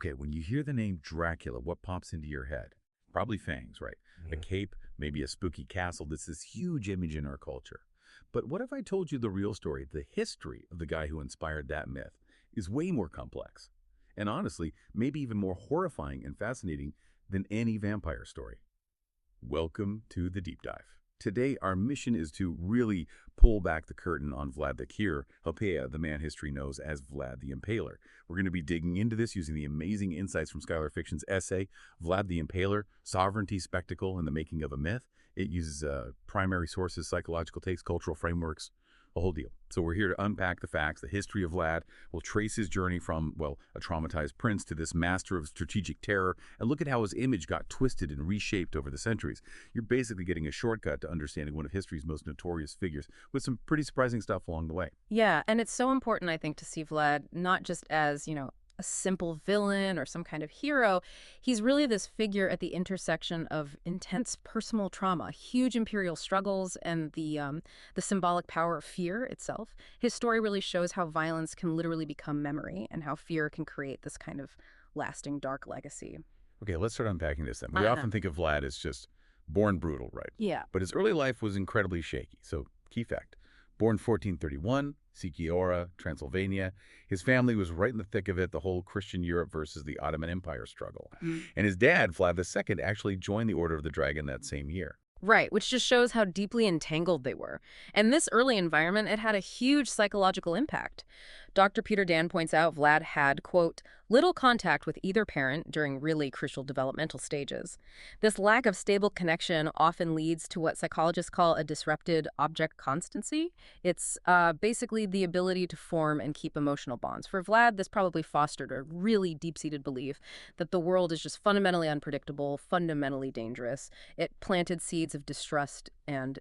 Okay, when you hear the name Dracula, what pops into your head? Probably fangs, right? A cape, maybe a spooky castle. That's this huge image in our culture. But what if I told you the real story? The history of the guy who inspired that myth is way more complex. And honestly, maybe even more horrifying and fascinating than any vampire story. Welcome to the deep dive. Today, our mission is to really pull back the curtain on Vlad the Țepeș, the man history knows as Vlad the Impaler. We're going to be digging into this using the amazing insights from Skylar Fiction's essay, Vlad the Impaler, Sovereignty, Spectacle, and the Making of a Myth. It uses primary sources, psychological takes, cultural frameworks, a whole deal. So we're here to unpack the facts, the history of Vlad. We'll trace his journey from, well, a traumatized prince to this master of strategic terror, and look at how his image got twisted and reshaped over the centuries. You're basically getting a shortcut to understanding one of history's most notorious figures, with some pretty surprising stuff along the way. Yeah, and it's so important, I think, to see Vlad not just as, a simple villain or some kind of hero. He's really this figure at the intersection of intense personal trauma, huge imperial struggles, and the symbolic power of fear itself. His story really shows how violence can literally become memory and how fear can create this kind of lasting dark legacy. Okay, let's start unpacking this then. We often think of Vlad as just born brutal, right? Yeah. But his early life was incredibly shaky. So, key fact. Born 1431, Sikiora, Transylvania. His family was right in the thick of it, the whole Christian Europe versus the Ottoman Empire struggle. And his dad, Vlad II, actually joined the Order of the Dragon that same year. Right, which just shows how deeply entangled they were. And this early environment, it had a huge psychological impact. Dr. Peter Dan points out Vlad had, quote, little contact with either parent during really crucial developmental stages. This lack of stable connection often leads to what psychologists call a disrupted object constancy. It's basically the ability to form and keep emotional bonds. For Vlad, this probably fostered a really deep-seated belief that the world is just fundamentally unpredictable, fundamentally dangerous. It planted seeds of distrust and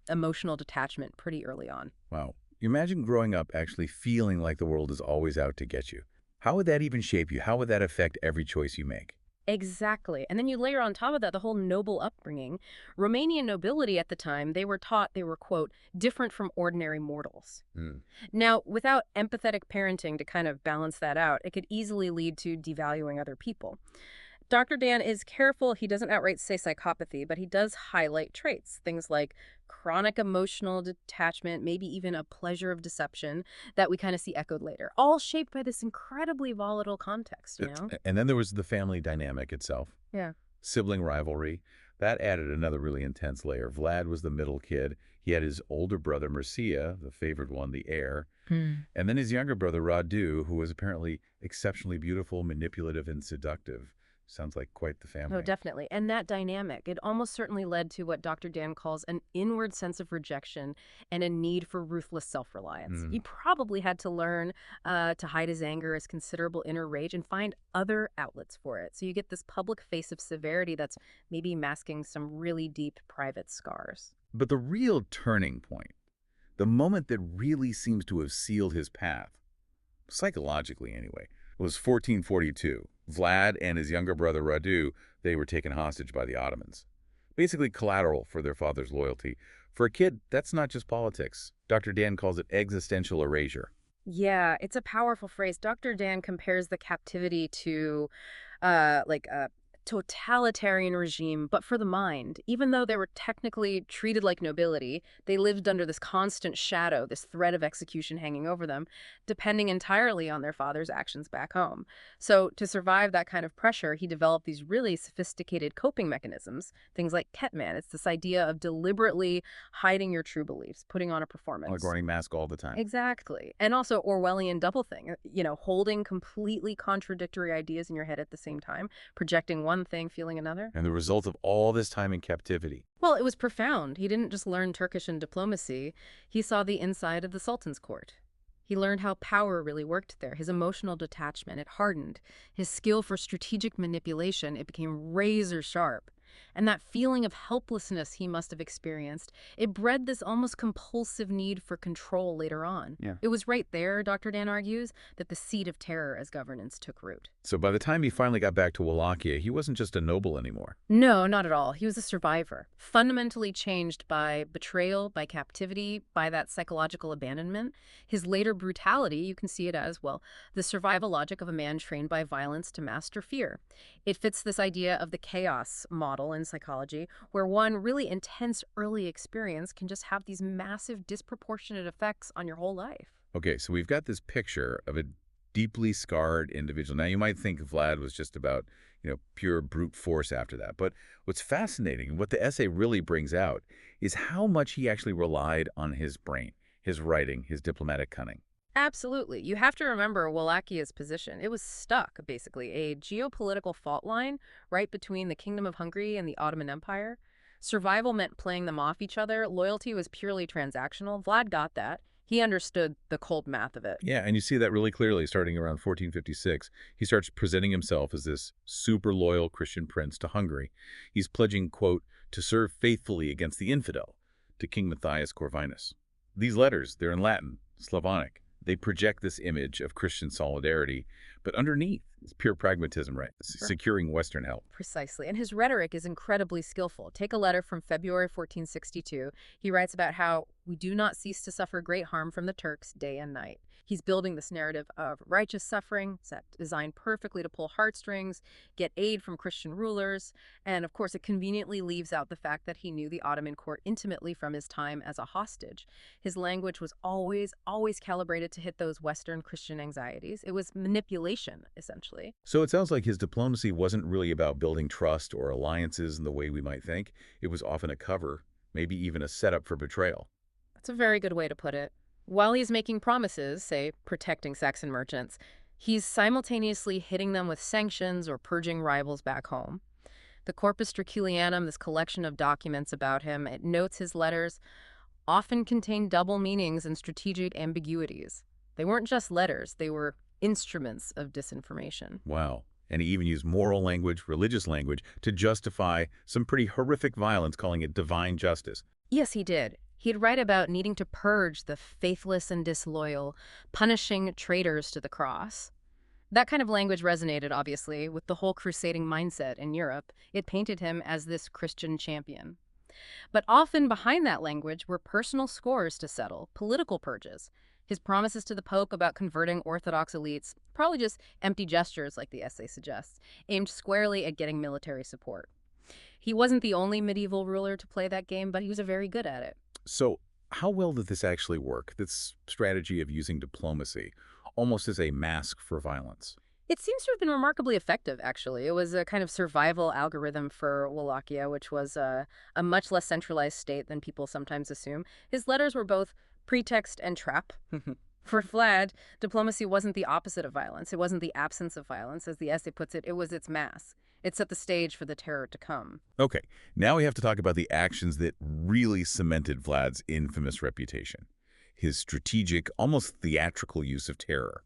emotional detachment pretty early on. Wow. Imagine growing up actually feeling like the world is always out to get you. How would that even shape you? How would that affect every choice you make? Exactly. And then you layer on top of that the whole noble upbringing. Romanian nobility at the time, they were taught they were, quote, different from ordinary mortals. Now, without empathetic parenting to kind of balance that out, it could easily lead to devaluing other people. Dr. Dan is careful. He doesn't outright say psychopathy, but he does highlight traits, things like chronic emotional detachment, maybe even a pleasure of deception that we kind of see echoed later, all shaped by this incredibly volatile context, And then there was the family dynamic itself. Yeah. Sibling rivalry. That added another really intense layer. Vlad was the middle kid. He had his older brother, Mircea, the favored one, the heir. And then his younger brother, Radu, who was apparently exceptionally beautiful, manipulative, and seductive. Sounds like quite the family. Oh, definitely. And that dynamic, it almost certainly led to what Dr. Dan calls an inward sense of rejection and a need for ruthless self-reliance. He probably had to learn to hide his anger, his considerable inner rage, and find other outlets for it. So you get this public face of severity that's maybe masking some really deep private scars. But the real turning point, the moment that really seems to have sealed his path, psychologically anyway, was 1442. Vlad and his younger brother Radu, they were taken hostage by the Ottomans. Basically collateral for their father's loyalty. For a kid, that's not just politics. Dr. Dan calls it existential erasure. Yeah, it's a powerful phrase. Dr. Dan compares the captivity to like a totalitarian regime, but for the mind. Even though they were technically treated like nobility, they lived under this constant shadow, this threat of execution hanging over them, depending entirely on their father's actions back home. So to survive that kind of pressure, he developed these really sophisticated coping mechanisms, things like Ketman. It's this idea of deliberately hiding your true beliefs, putting on a performance. Like wearing a mask all the time. Exactly. And also Orwellian doublethink, holding completely contradictory ideas in your head at the same time, projecting one thing, feeling another. And the result of all this time in captivity. Well, it was profound. He didn't just learn Turkish and diplomacy. He saw the inside of the Sultan's court. He learned how power really worked there. His emotional detachment, it hardened. His skill for strategic manipulation, it became razor sharp. And that feeling of helplessness he must have experienced, it bred this almost compulsive need for control later on. Yeah. It was right there, Dr. Dan argues, that the seed of terror as governance took root. So by the time he finally got back to Wallachia, he wasn't just a noble anymore. No, not at all. He was a survivor, fundamentally changed by betrayal, by captivity, by that psychological abandonment. His later brutality, you can see it as, well, the survival logic of a man trained by violence to master fear. It fits this idea of the chaos model in psychology, where one really intense early experience can just have these massive disproportionate effects on your whole life. Okay, so we've got this picture of a deeply scarred individual. Now, you might think Vlad was just about, pure brute force after that. But what's fascinating, and what the essay really brings out, is how much he actually relied on his brain, his writing, his diplomatic cunning. Absolutely. You have to remember Wallachia's position. It was stuck, basically, a geopolitical fault line right between the Kingdom of Hungary and the Ottoman Empire. Survival meant playing them off each other. Loyalty was purely transactional. Vlad got that. He understood the cold math of it. Yeah, and you see that really clearly starting around 1456. He starts presenting himself as this super loyal Christian prince to Hungary. He's pledging, quote, to serve faithfully against the infidel, to King Matthias Corvinus. These letters, they're in Latin, Slavonic. They project this image of Christian solidarity, but underneath is pure pragmatism, right? Securing Western help. Precisely. And his rhetoric is incredibly skillful. Take a letter from February 1462. He writes about how we do not cease to suffer great harm from the Turks day and night. He's building this narrative of righteous suffering, designed perfectly to pull heartstrings, get aid from Christian rulers, and of course it conveniently leaves out the fact that he knew the Ottoman court intimately from his time as a hostage. His language was always calibrated to hit those Western Christian anxieties. It was manipulation, essentially. So it sounds like his diplomacy wasn't really about building trust or alliances in the way we might think. It was often a cover, maybe even a setup for betrayal. That's a very good way to put it. While he's making promises, say, protecting Saxon merchants, he's simultaneously hitting them with sanctions or purging rivals back home. The Corpus Draculianum, this collection of documents about him, it notes his letters often contained double meanings and strategic ambiguities. They weren't just letters, they were instruments of disinformation. Wow. And he even used moral language, religious language, to justify some pretty horrific violence, calling it divine justice. Yes, he did. He'd write about needing to purge the faithless and disloyal, punishing traitors to the cross. That kind of language resonated, obviously, with the whole crusading mindset in Europe. It painted him as this Christian champion. But often behind that language were personal scores to settle, political purges. His promises to the Pope about converting Orthodox elites, probably just empty gestures like the essay suggests, aimed squarely at getting military support. He wasn't the only medieval ruler to play that game, but he was very good at it. So how well did this actually work, this strategy of using diplomacy, almost as a mask for violence? It seems to have been remarkably effective, actually. It was a kind of survival algorithm for Wallachia, which was a much less centralized state than people sometimes assume. His letters were both pretext and trap. For Vlad, diplomacy wasn't the opposite of violence. It wasn't the absence of violence. As the essay puts it, it was its mask. It set the stage for the terror to come. Okay, now we have to talk about the actions that really cemented Vlad's infamous reputation. His strategic, almost theatrical use of terror.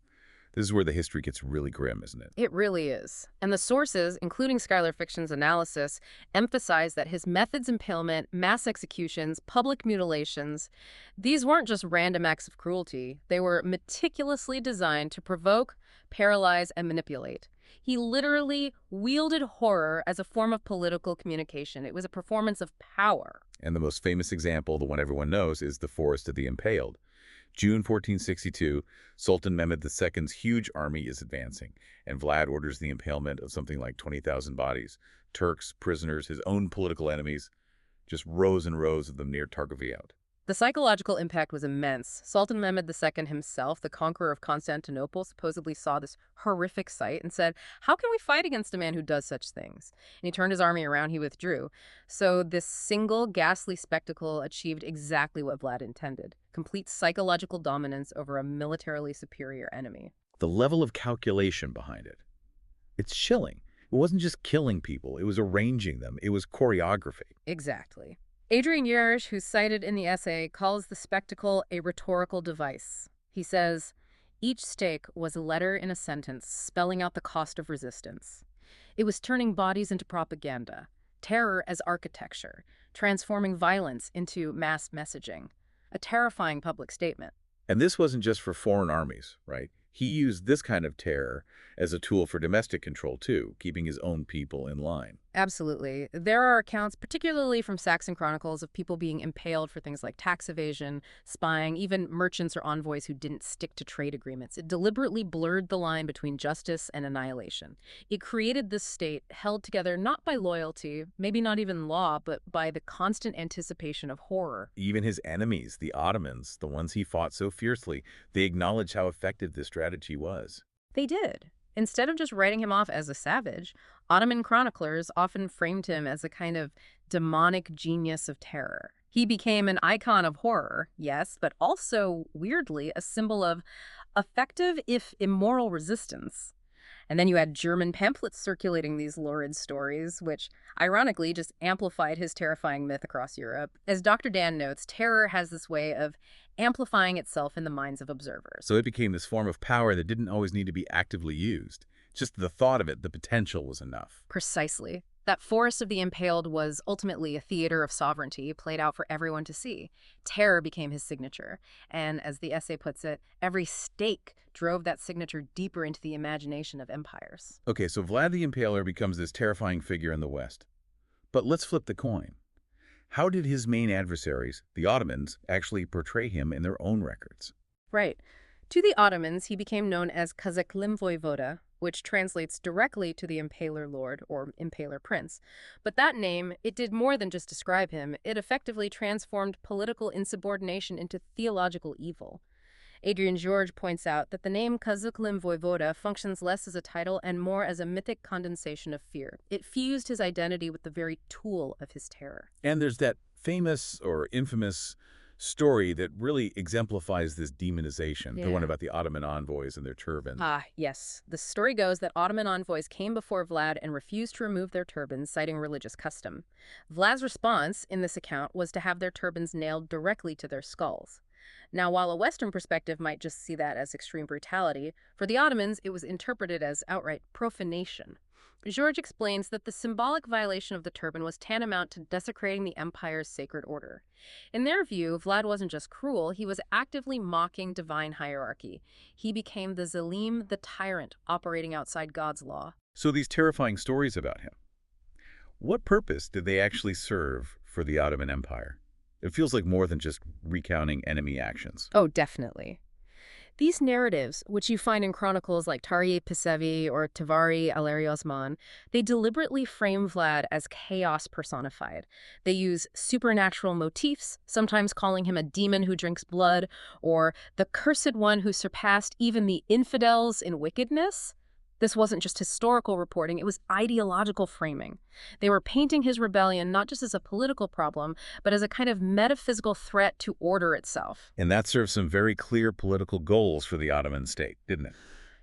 This is where the history gets really grim, isn't it? It really is. And the sources, including Schuyler Fiction's analysis, emphasize that his methods, impalement, mass executions, public mutilations, these weren't just random acts of cruelty. They were meticulously designed to provoke, paralyze, and manipulate. He literally wielded horror as a form of political communication. It was a performance of power. And the most famous example, the one everyone knows, is the Forest of the Impaled. June 1462, Sultan Mehmed II's huge army is advancing, and Vlad orders the impalement of something like 20,000 bodies. Turks, prisoners, his own political enemies, just rows and rows of them near Targoviot. The psychological impact was immense. Sultan Mehmed II himself, the conqueror of Constantinople, supposedly saw this horrific sight and said, "How can we fight against a man who does such things?" And he turned his army around, he withdrew. So this single ghastly spectacle achieved exactly what Vlad intended: complete psychological dominance over a militarily superior enemy. The level of calculation behind it, it's chilling. It wasn't just killing people, it was arranging them. It was choreography. Exactly. Adrian Yerish, who's cited in the essay, calls the spectacle a rhetorical device. He says, each stake was a letter in a sentence spelling out the cost of resistance. It was turning bodies into propaganda, terror as architecture, transforming violence into mass messaging. A terrifying public statement. And this wasn't just for foreign armies, right? He used this kind of terror as a tool for domestic control, too, keeping his own people in line. Absolutely. There are accounts, particularly from Saxon chronicles, of people being impaled for things like tax evasion, spying, even merchants or envoys who didn't stick to trade agreements. It deliberately blurred the line between justice and annihilation. It created this state held together not by loyalty, maybe not even law, but by the constant anticipation of horror. Even his enemies, the Ottomans, the ones he fought so fiercely, they acknowledged how effective this strategy was. They did. Instead of just writing him off as a savage, Ottoman chroniclers often framed him as a kind of demonic genius of terror. He became an icon of horror, yes, but also, weirdly, a symbol of effective, if immoral, resistance. And then you had German pamphlets circulating these lurid stories, which, ironically, just amplified his terrifying myth across Europe. As Dr. Dan notes, terror has this way of amplifying itself in the minds of observers. So it became this form of power that didn't always need to be actively used. Just the thought of it, the potential was enough. Precisely. That forest of the impaled was ultimately a theater of sovereignty played out for everyone to see. Terror became his signature. And as the essay puts it, every stake drove that signature deeper into the imagination of empires. Okay, so Vlad the Impaler becomes this terrifying figure in the West. But let's flip the coin. How did his main adversaries, the Ottomans, actually portray him in their own records? Right. To the Ottomans, he became known as Kazıklı Voyvoda, which translates directly to the Impaler Lord or Impaler Prince. But that name, it did more than just describe him. It effectively transformed political insubordination into theological evil. Adrian George points out that the name Kazıklı Voyvoda functions less as a title and more as a mythic condensation of fear. It fused his identity with the very tool of his terror. And there's that famous or infamous story that really exemplifies this demonization, the one about the Ottoman envoys and their turbans. Ah, yes. The story goes that Ottoman envoys came before Vlad and refused to remove their turbans, citing religious custom. Vlad's response in this account was to have their turbans nailed directly to their skulls. Now, while a Western perspective might just see that as extreme brutality, for the Ottomans it was interpreted as outright profanation. George explains that the symbolic violation of the turban was tantamount to desecrating the empire's sacred order. In their view, Vlad wasn't just cruel, he was actively mocking divine hierarchy. He became the Zalim, the tyrant, operating outside God's law. So these terrifying stories about him, what purpose did they actually serve for the Ottoman Empire? It feels like more than just recounting enemy actions. Oh, definitely. These narratives, which you find in chronicles like Tarihi Pisevi or Tavari Aleri Osman, they deliberately frame Vlad as chaos personified. They use supernatural motifs, sometimes calling him a demon who drinks blood, or the cursed one who surpassed even the infidels in wickedness. This wasn't just historical reporting, it was ideological framing. They were painting his rebellion not just as a political problem, but as a kind of metaphysical threat to order itself. And that served some very clear political goals for the Ottoman state, didn't it?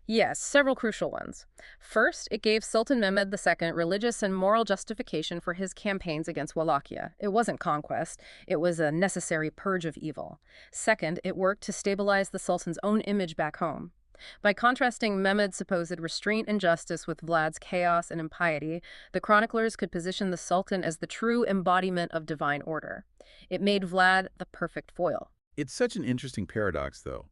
Yes, several crucial ones. First, it gave Sultan Mehmed II religious and moral justification for his campaigns against Wallachia. It wasn't conquest, it was a necessary purge of evil. Second, it worked to stabilize the Sultan's own image back home. By contrasting Mehmed's supposed restraint and justice with Vlad's chaos and impiety, the chroniclers could position the Sultan as the true embodiment of divine order. It made Vlad the perfect foil. It's such an interesting paradox, though.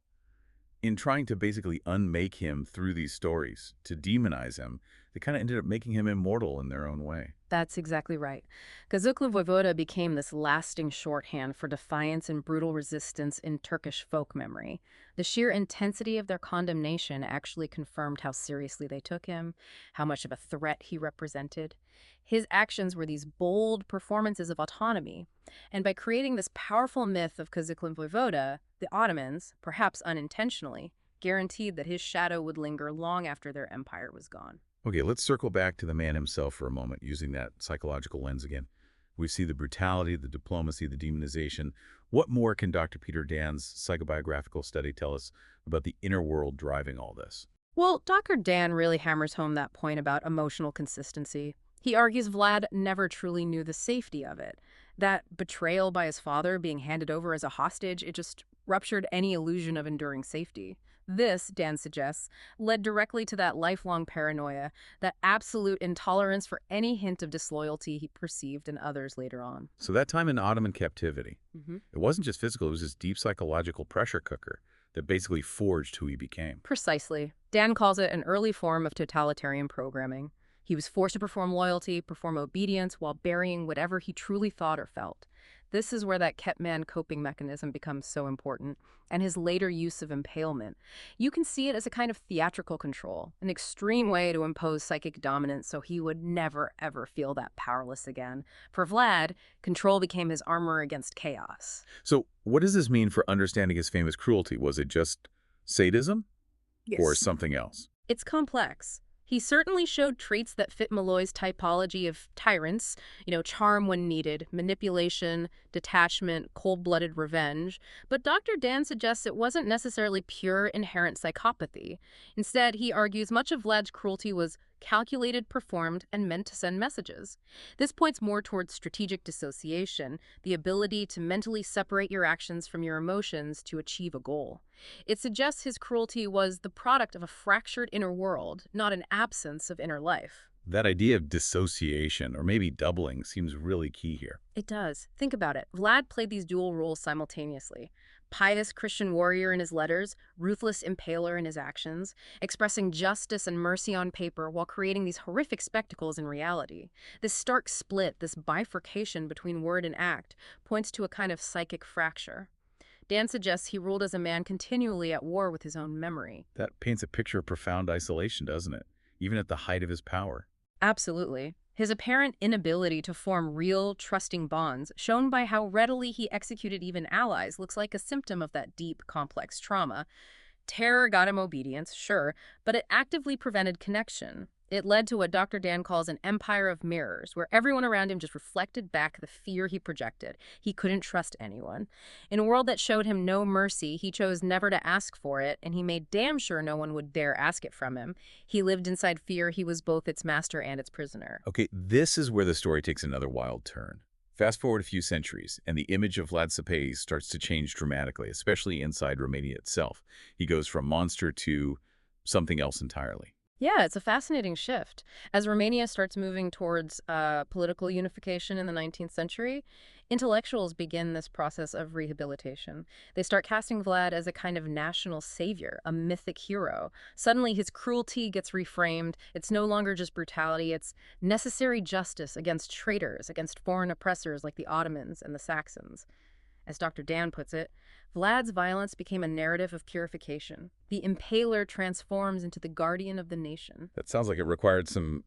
In trying to basically unmake him through these stories, to demonize him, they kind of ended up making him immortal in their own way. That's exactly right. Kazıklı Voyvoda became this lasting shorthand for defiance and brutal resistance in Turkish folk memory. The sheer intensity of their condemnation actually confirmed how seriously they took him, how much of a threat he represented. His actions were these bold performances of autonomy. And by creating this powerful myth of Kazıklı Voyvoda, the Ottomans, perhaps unintentionally, guaranteed that his shadow would linger long after their empire was gone. Okay, let's circle back to the man himself for a moment, using that psychological lens again. We see the brutality, the diplomacy, the demonization. What more can Dr. Peter Dan's psychobiographical study tell us about the inner world driving all this? Well, Dr. Dan really hammers home that point about emotional consistency. He argues Vlad never truly knew the safety of it. That betrayal by his father being handed over as a hostage, it just ruptured any illusion of enduring safety. This, Dan suggests, led directly to that lifelong paranoia, that absolute intolerance for any hint of disloyalty he perceived in others later on. So that time in Ottoman captivity, Mm-hmm. it wasn't just physical, it was this deep psychological pressure cooker that basically forged who he became. Precisely. Dan calls it an early form of totalitarian programming. He was forced to perform loyalty, perform obedience, while burying whatever he truly thought or felt. This is where that kept man coping mechanism becomes so important, and his later use of impalement. You can see it as a kind of theatrical control, an extreme way to impose psychic dominance so he would never, ever feel that powerless again. For Vlad, control became his armor against chaos. So what does this mean for understanding his famous cruelty? Was it just sadism or something else? It's complex. He certainly showed traits that fit Malloy's typology of tyrants, charm when needed, manipulation, detachment, cold-blooded revenge. But Dr. Dan suggests it wasn't necessarily pure inherent psychopathy. Instead, he argues much of Vlad's cruelty was calculated, performed, and meant to send messages. This points more towards strategic dissociation, the ability to mentally separate your actions from your emotions to achieve a goal. It suggests his cruelty was the product of a fractured inner world, not an absence of inner life. That idea of dissociation, or maybe doubling, seems really key here. It does. Think about it. Vlad played these dual roles simultaneously. Pious Christian warrior in his letters, ruthless impaler in his actions, expressing justice and mercy on paper while creating these horrific spectacles in reality. This stark split, this bifurcation between word and act, points to a kind of psychic fracture. Dan suggests he ruled as a man continually at war with his own memory. That paints a picture of profound isolation, doesn't it? Even at the height of his power. Absolutely. His apparent inability to form real, trusting bonds, shown by how readily he executed even allies, looks like a symptom of that deep, complex trauma. Terror got him obedience, sure, but it actively prevented connection. It led to what Dr. Dan calls an empire of mirrors, where everyone around him just reflected back the fear he projected. He couldn't trust anyone. In a world that showed him no mercy, he chose never to ask for it, and he made damn sure no one would dare ask it from him. He lived inside fear. He was both its master and its prisoner. Okay, this is where the story takes another wild turn. Fast forward a few centuries, and the image of Vlad Țepeș starts to change dramatically, especially inside Romania itself. He goes from monster to something else entirely. Yeah, it's a fascinating shift. As Romania starts moving towards political unification in the 19th century, intellectuals begin this process of rehabilitation. They start casting Vlad as a kind of national savior, a mythic hero. Suddenly, his cruelty gets reframed. It's no longer just brutality. It's necessary justice against traitors, against foreign oppressors like the Ottomans and the Saxons. As Dr. Dan puts it, Vlad's violence became a narrative of purification. The impaler transforms into the guardian of the nation. That sounds like it required some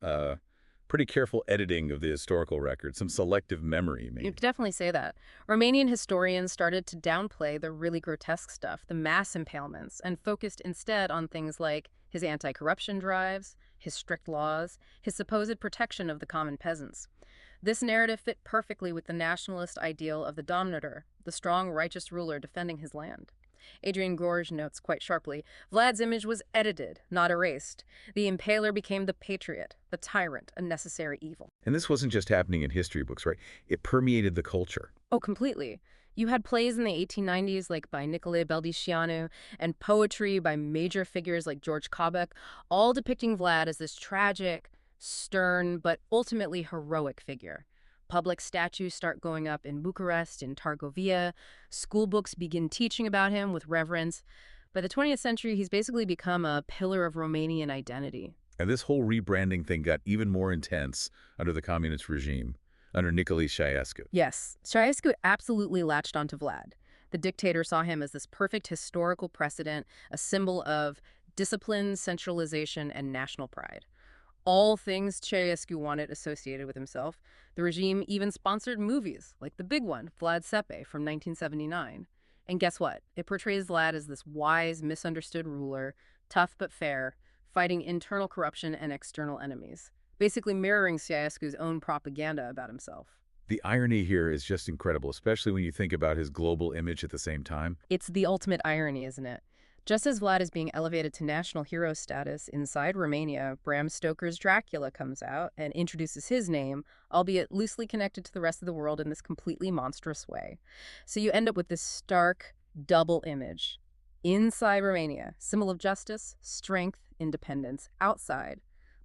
pretty careful editing of the historical record, some selective memory, maybe. You could definitely say that. Romanian historians started to downplay the really grotesque stuff, the mass impalements, and focused instead on things like his anti-corruption drives, his strict laws, his supposed protection of the common peasants. This narrative fit perfectly with the nationalist ideal of the dominator, the strong, righteous ruler defending his land. Adrian Gorge notes quite sharply, Vlad's image was edited, not erased. The impaler became the patriot, the tyrant, a necessary evil. And this wasn't just happening in history books, right? It permeated the culture. Oh, completely. You had plays in the 1890s like by Nicolae Beldeșianu and poetry by major figures like George Cobec, all depicting Vlad as this tragic, stern, but ultimately heroic figure. Public statues start going up in Bucharest, in Targovia. School books begin teaching about him with reverence. By the 20th century, he's basically become a pillar of Romanian identity. And this whole rebranding thing got even more intense under the communist regime, under Nicolae Ceausescu. Yes, Ceausescu absolutely latched onto Vlad. The dictator saw him as this perfect historical precedent, a symbol of discipline, centralization, and national pride. All things Ceausescu wanted associated with himself. The regime even sponsored movies, like the big one, Vlad Țepeș, from 1979. And guess what? It portrays Vlad as this wise, misunderstood ruler, tough but fair, fighting internal corruption and external enemies, basically mirroring Ceausescu's own propaganda about himself. The irony here is just incredible, especially when you think about his global image at the same time. It's the ultimate irony, isn't it? Just as Vlad is being elevated to national hero status inside Romania, Bram Stoker's Dracula comes out and introduces his name, albeit loosely connected to the rest of the world in this completely monstrous way. So you end up with this stark, double image. Inside Romania, symbol of justice, strength, independence. Outside,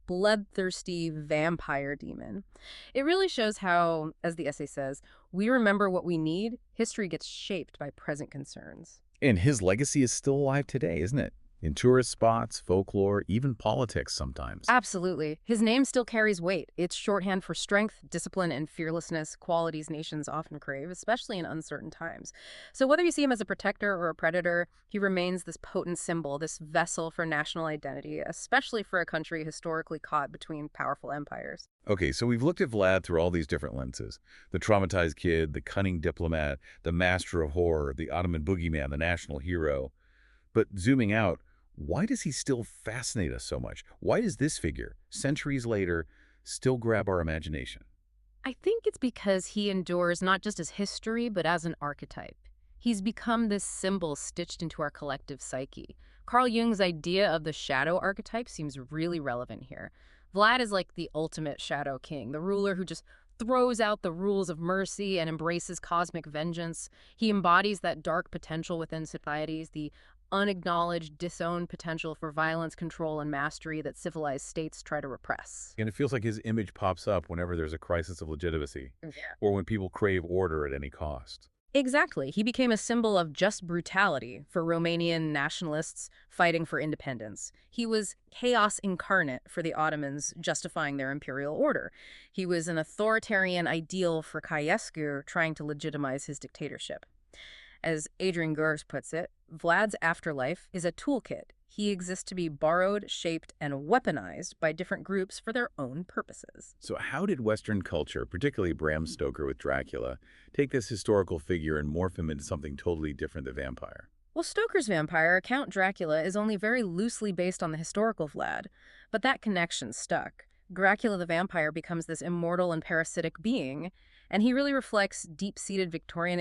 bloodthirsty vampire demon. It really shows how, as the essay says, we remember what we need. History gets shaped by present concerns. And his legacy is still alive today, isn't it? In tourist spots, folklore, even politics sometimes. Absolutely. His name still carries weight. It's shorthand for strength, discipline, and fearlessness, qualities nations often crave, especially in uncertain times. So whether you see him as a protector or a predator, he remains this potent symbol, this vessel for national identity, especially for a country historically caught between powerful empires. Okay, so we've looked at Vlad through all these different lenses. The traumatized kid, the cunning diplomat, the master of horror, the Ottoman boogeyman, the national hero. But zooming out, why does he still fascinate us so much? Why does this figure, centuries later, still grab our imagination? I think it's because he endures not just as history, but as an archetype. He's become this symbol stitched into our collective psyche. Carl Jung's idea of the shadow archetype seems really relevant here. Vlad is like the ultimate shadow king, the ruler who just throws out the rules of mercy and embraces cosmic vengeance. He embodies that dark potential within societies, the unacknowledged, disowned potential for violence, control, and mastery that civilized states try to repress. And it feels like his image pops up whenever there's a crisis of legitimacy, Yeah. or when people crave order at any cost. Exactly. He became a symbol of just brutality for Romanian nationalists fighting for independence. He was chaos incarnate for the Ottomans justifying their imperial order. He was an authoritarian ideal for Ceausescu trying to legitimize his dictatorship. As Adrian Gers puts it, Vlad's afterlife is a toolkit. He exists to be borrowed, shaped, and weaponized by different groups for their own purposes. So how did Western culture, particularly Bram Stoker with Dracula, take this historical figure and morph him into something totally different than vampire? Well, Stoker's vampire, Count Dracula, is only very loosely based on the historical Vlad, but that connection stuck. Dracula the vampire becomes this immortal and parasitic being, and he really reflects deep-seated Victorian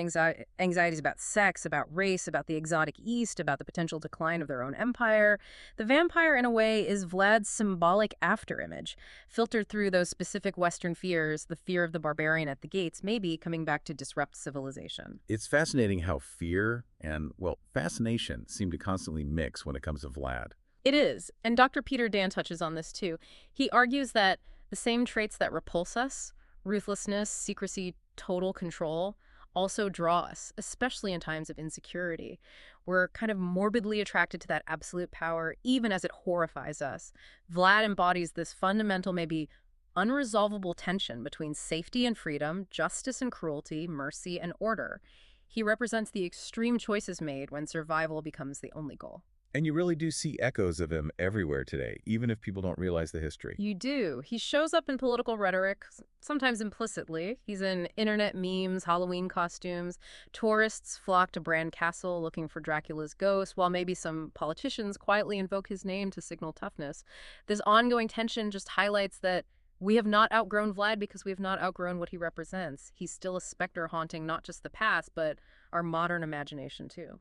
anxieties about sex, about race, about the exotic East, about the potential decline of their own empire. The vampire, in a way, is Vlad's symbolic afterimage, filtered through those specific Western fears, the fear of the barbarian at the gates, maybe coming back to disrupt civilization. It's fascinating how fear and, well, fascination seem to constantly mix when it comes to Vlad. It is, and Dr. Peter Dan touches on this too. He argues that the same traits that repulse us, ruthlessness, secrecy, total control, also draw us, especially in times of insecurity. We're kind of morbidly attracted to that absolute power, even as it horrifies us. Vlad embodies this fundamental, maybe unresolvable tension between safety and freedom, justice and cruelty, mercy and order. He represents the extreme choices made when survival becomes the only goal. And you really do see echoes of him everywhere today, even if people don't realize the history. You do. He shows up in political rhetoric, sometimes implicitly. He's in internet memes, Halloween costumes. Tourists flock to Bran Castle looking for Dracula's ghost, while maybe some politicians quietly invoke his name to signal toughness. This ongoing tension just highlights that we have not outgrown Vlad because we have not outgrown what he represents. He's still a specter haunting not just the past, but our modern imagination too.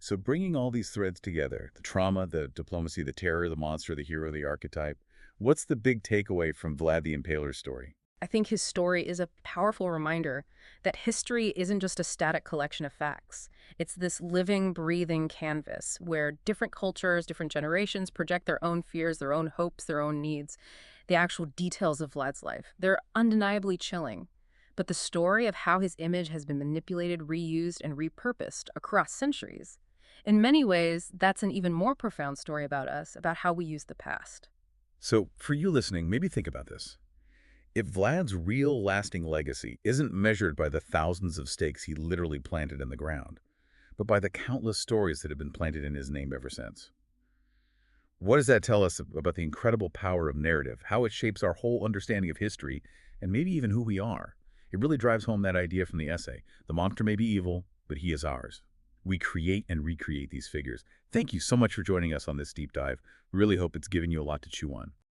So bringing all these threads together, the trauma, the diplomacy, the terror, the monster, the hero, the archetype, what's the big takeaway from Vlad the Impaler's story? I think his story is a powerful reminder that history isn't just a static collection of facts. It's this living, breathing canvas where different cultures, different generations project their own fears, their own hopes, their own needs. The actual details of Vlad's life, they're undeniably chilling. But the story of how his image has been manipulated, reused, and repurposed across centuries, in many ways, that's an even more profound story about us, about how we use the past. So for you listening, maybe think about this. If Vlad's real lasting legacy isn't measured by the thousands of stakes he literally planted in the ground, but by the countless stories that have been planted in his name ever since, what does that tell us about the incredible power of narrative, how it shapes our whole understanding of history, and maybe even who we are? It really drives home that idea from the essay. The monster may be evil, but he is ours. We create and recreate these figures. Thank you so much for joining us on this deep dive. Really hope it's given you a lot to chew on.